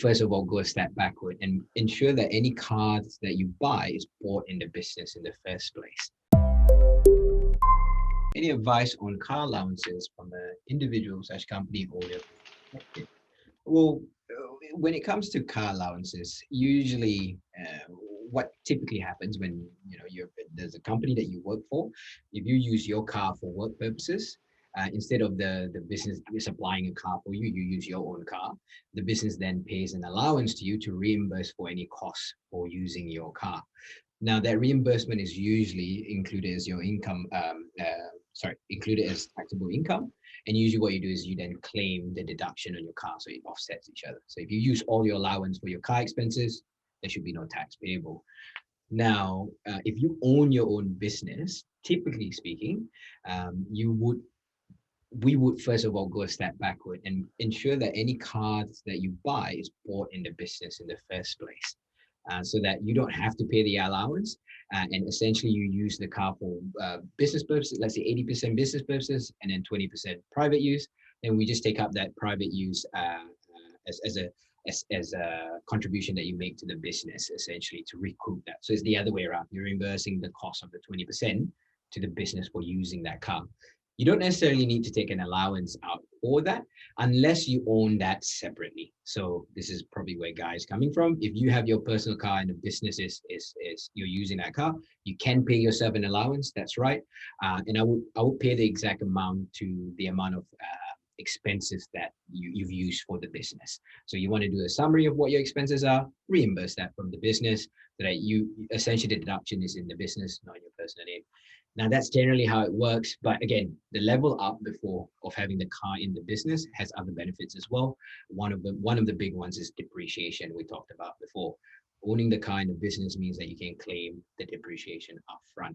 First of all, go a step backward and ensure that any cars that you buy is bought in the business in the first place. Any advice on car allowances from an individual/company owner perspective? Well, when it comes to car allowances, usually what typically happens when there's a company that you work for, if you use your car for work purposes, instead of the business supplying a car for you, you use your own car. The business then pays an allowance to you to reimburse for any costs for using your car. Now, that reimbursement is usually included as your income, included as taxable income. And usually what you do is you then claim the deduction on your car, so it offsets each other. So if you use all your allowance for your car expenses, there should be no tax payable. Now, if you own your own business, typically speaking, we would first of all go a step backward and ensure that any cars that you buy is bought in the business in the first place. So that you don't have to pay the allowance, and essentially you use the car for business purposes, let's say 80% business purposes and then 20% private use. Then we just take up that private use as a contribution that you make to the business, essentially to recoup that. So it's the other way around. You're reimbursing the cost of the 20% to the business for using that car. You don't necessarily need to take an allowance out for that unless you own that separately. So this is probably where Guy is coming from. If you have your personal car and the business is you're using that car, you can pay yourself an allowance. That's right. And I would pay the exact amount to the amount of expenses that you've used for the business. So you want to do a summary of what your expenses are, reimburse that from the business, so that you essentially the deduction is in the business, not in your personal name. Now that's generally how it works. But again, the level up before of having the car in the business has other benefits as well. One of the big ones is depreciation we talked about before. Owning the car in the business means that you can claim the depreciation upfront.